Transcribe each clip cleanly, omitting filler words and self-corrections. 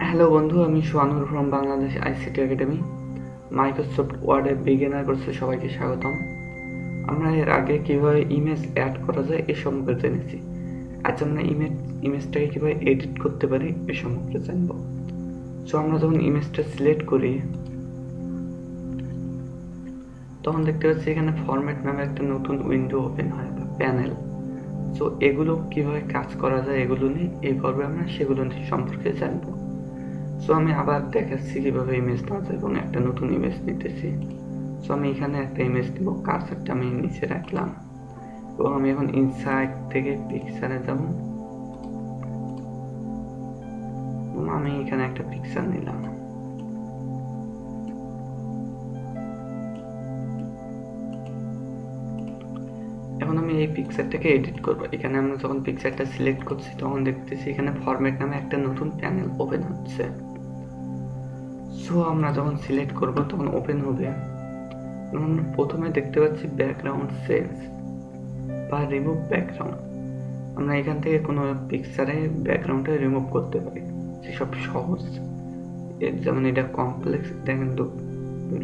Hello বন্ধু, আমি Sohanur from Bangladesh ICT academy. Microsoft ওয়ার্ডের বিগিনার কোর্সে সবাইকে স্বাগতম। আমরা এর আগে কীভাবে ইমেজ অ্যাড করা যায় এ সম্পর্কে জেনেছি। আজ আমরা ইমেজটাকে কীভাবে এডিট করতে পারি এ সম্পর্কে জানব। সো আমরা যখন ইমেজটা সিলেক্ট করি তখন দেখতে পাচ্ছি এখানে ফরম্যাট নামে একটা নতুন উইন্ডো ওপেন হয় বা প্যানেল। সো এগুলো কীভাবে কাজ করা যায় এগুলো নিয়ে এই পর্বে আমরা সেগুলো সম্পর্কে জানবো। সো আমি আবার দেখাচ্ছি কিভাবে ইমেজ নেওয়া যায় এবং একটা নতুন ইমেজ নিতেছি। সো আমি এখানে একটা ইমেজ নিব, কার্সারটা আমি নিচে রাখলাম এবং আমি এখন ইনসাইড থেকে পিকচারে যাব এবং আমি এখানে একটা পিকচার নিলাম। এখন আমি এই পিকচারটাকে এডিট করব। এখানে আমরা যখন পিকচারটা সিলেক্ট করছি তখন দেখতেছি এখানে ফরম্যাট নামে একটা নতুন প্যানেল ওপেন হচ্ছে। সো আমরা যখন সিলেক্ট করব তখন ওপেন হবে। প্রথমে দেখতে পাচ্ছি ব্যাকগ্রাউন্ড সেলস বা রিমুভ ব্যাকগ্রাউন্ড। আমরা এখান থেকে কোনো পিকচারে ব্যাকগ্রাউন্ডটা রিমুভ করতে পারি, যেসব সহজ, যেমন এটা কমপ্লেক্স এটা কিন্তু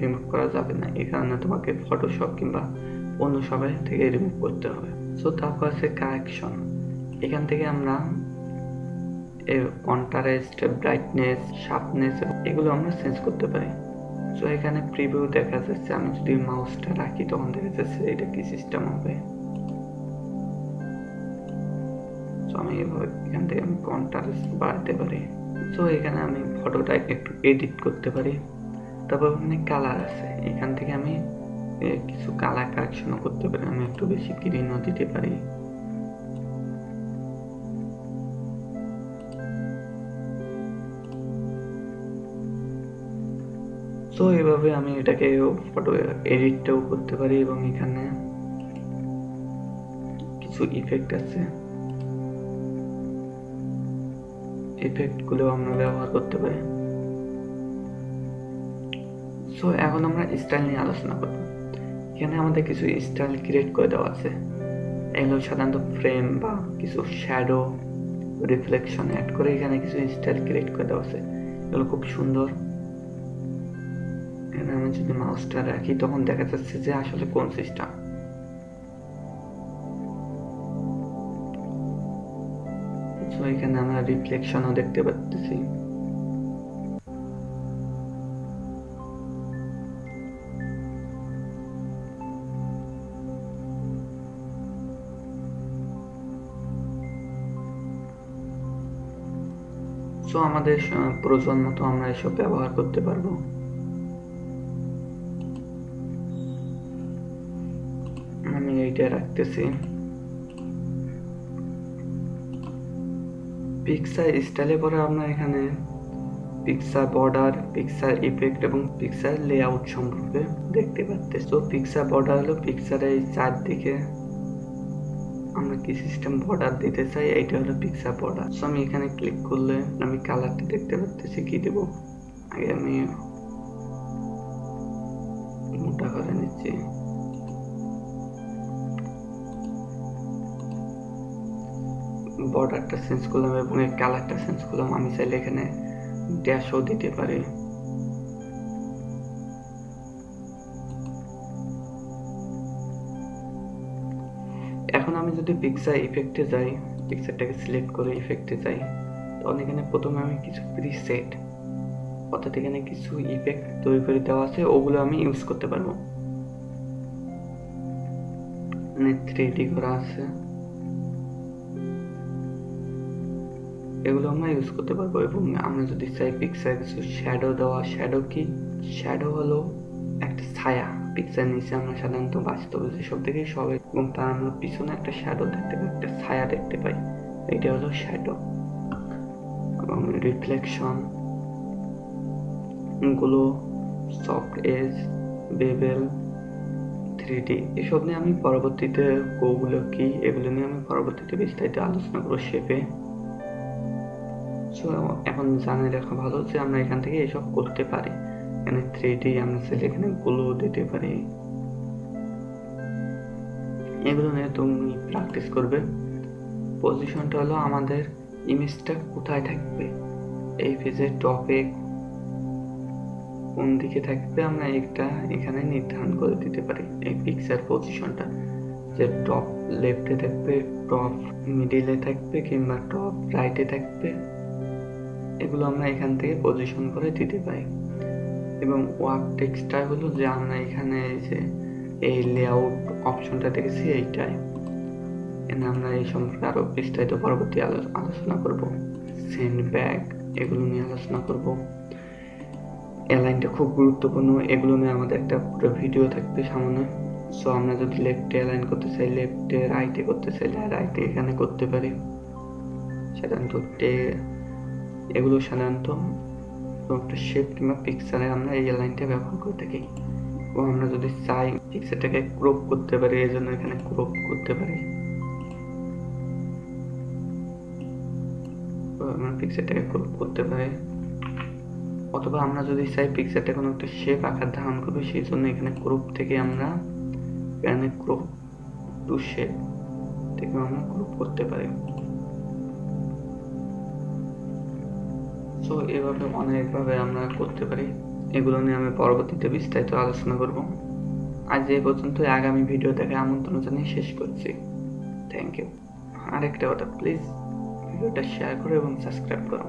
রিমুভ করা যাবে না, এই কারণে তোমাকে ফটোশপ কিংবা অন্য সবাই থেকে রিমুভ করতে হবে। সো তারপর আছে কারেকশন। এখান থেকে আমরা কন্ট্রাস্ট, ব্রাইটনেস, শার্পনেস এগুলো আমরা চেঞ্জ করতে পারি। সো এখানে প্রিভিউ দেখা যাচ্ছে, আমি যদি মাউসটা রাখি তখন দেখা যাচ্ছে এটা কি সিস্টেম হবে। সো আমি এভাবে এখান থেকে আমি কন্ট্রাস্ট বাড়াতে পারি। সো এখানে আমি ফটোটা একটু এডিট করতে পারি। তারপর এখানে কালার আছে, এখান থেকে আমি কিছু কালার কারেকশনও করতে পারি। আমি একটু বেশি গ্রিনও দিতে পারি। সো এইভাবে আমি এটাকে ফটো এডিটটাও করতে পারি এবং এখানে কিছু ইফেক্ট আছে, ইফেক্টগুলো আমরা ব্যবহার করতে পারি। সো এখন আমরা স্টাইল নিয়ে আলোচনা করব। এখানে আমাদের কিছু স্টাইল ক্রিয়েট করে দেওয়া আছে। এগুলো সাধারণত ফ্রেম বা কিছু শ্যাডো, রিফ্লেকশন অ্যাড করে এখানে কিছু স্টাইল ক্রিয়েট করে দেওয়া আছে। এগুলো খুব সুন্দর। এখানে আমি যদি মাউসটা রাখি তখন দেখা যাচ্ছে যে আসলে কোন সিস্টেম। সো এখানে আমরা রিফ্লেকশনও দেখতে পাচ্ছি। সো আমাদের প্রয়োজন মতো আমরা এসব ব্যবহার করতে পারবো। আমি এইটা রাখতেছি। পিকচার স্টাইলে পরে আমরা এখানে পিকচার বর্ডার, পিকচার ইফেক্ট এবং পিকচার লেআউট সম্পর্কে দেখতে পাচ্ছি। তো পিকচার বর্ডার হলো পিকচারের চারদিকে আমরা কি সিস্টেম বর্ডার দিতে চাই, এইটা হলো পিকচার বর্ডার। সো আমি এখানে ক্লিক করলে আমি কালারটা দেখতে পাচ্ছি কি দেব। আগে আমি মোটা করে নিচ্ছি। বর্ডারটা চেঞ্জ করলাম এবং এই কালারটা চেঞ্জ করলাম। আমি চাইলে এখানে ড্যাশও দিতে পারি। এখন আমি যদি পিকচার ইফেক্টে যাই, পিকচারটাকে সিলেক্ট করে ইফেক্টে যাই, তখন এখানে প্রথমে আমি কিছু প্রিসেট, অর্থাৎ এখানে কিছু ইফেক্ট তৈরি করে দেওয়া আছে, ওগুলো আমি ইউজ করতে পারবো। মানে 3D করা আছে, এগুলো আমরা ইউজ করতে পারবো। এবং আমরা যদি চাই পিকচার কিছু শ্যাডো দেওয়া, শ্যাডো কি? শ্যাডো হলো একটা ছায়া। পিকচার নিচে আমরা সাধারণত বাস্তবে যেসব দেখি সবাই, এবং তার আমরা পিছনে একটা শ্যাডো দেখতে পাই, একটা ছায়া দেখতে পাই, এটা হলো শ্যাডো। এবং reflection, glow, soft edge, bevel, 3D এসব নিয়ে আমি পরবর্তীতে, ওগুলো কি এগুলো নিয়ে আমি পরবর্তীতে বিস্তারিত আলোচনা করবো শেপে। সো এখন জানিয়ে রাখা ভালো যে আমরা এখান থেকে এসব করতে পারি। এখানে 3D আমরা চাইলে এখানে গ্লো দিতে পারি। এগুলো নিয়ে তুমি প্র্যাকটিস করবে। পজিশনটা হলো আমাদের ইমেজটা কোথায় থাকবে, এই পেজের টপে কোন দিকে থাকবে আমরা এটা এখানে নির্ধারণ করে দিতে পারি। এই পিকচার পজিশনটা যে টপ লেফটে থাকবে, টপ মিডিলে থাকবে কিংবা টপ রাইটে থাকবে, এগুলো আমরা এখান থেকে পজিশন করে দিতে পারি। এবং ওয়ার্ক টেক্সটটা হলো যে আমরা এখানে যে এই লেআউট অপশনটা দেখেছি এইটাই, এখানে আমরা এই সম্পর্কে আরো বিস্তারিত পরবর্তী আলোচনা করব। সেন্ড ব্যাক এগুলো নিয়ে আলোচনা করব। অ্যালাইনটা খুব গুরুত্বপূর্ণ, এগুলো নিয়ে আমাদের একটা পুরো ভিডিও থাকবে সামনে। সো আমরা যদি লেফটে অ্যালাইন করতে চাই লেফটে, রাইটে করতে চাইলে রাইটে এখানে করতে পারি। সাধারণত এগুলো সাধারণত একটা শেপ কিংবা পিকচারে আমরা এই অ্যালাইনটা ব্যবহার করে থাকি। এবং আমরা যদি চাই পিকচারটাকে ক্রপ করতে পারি, এই জন্য এখানে ক্রপ করতে পারি। আমরা পিকচারটাকে ক্রপ করতে পারি, অথবা আমরা যদি চাই পিকচারটা কোনো একটা শেপ আকার ধারণ করবে, সেই জন্য এখানে ক্রপ থেকে আমরা এখানে ক্রপ টু শেপ থেকে আমরা ক্রপ করতে পারি। সো এভাবে অনেকভাবে আমরা করতে পারি, এগুলো নিয়ে আমি পরবর্তীতে বিস্তারিত আলোচনা করব। আজ এই পর্যন্ত, আগামী ভিডিও দেখে আমন্ত্রণ জানিয়ে শেষ করছি। Thank you. আরেকটা কথা, প্লিজ ভিডিওটা শেয়ার করো এবং সাবস্ক্রাইব করো।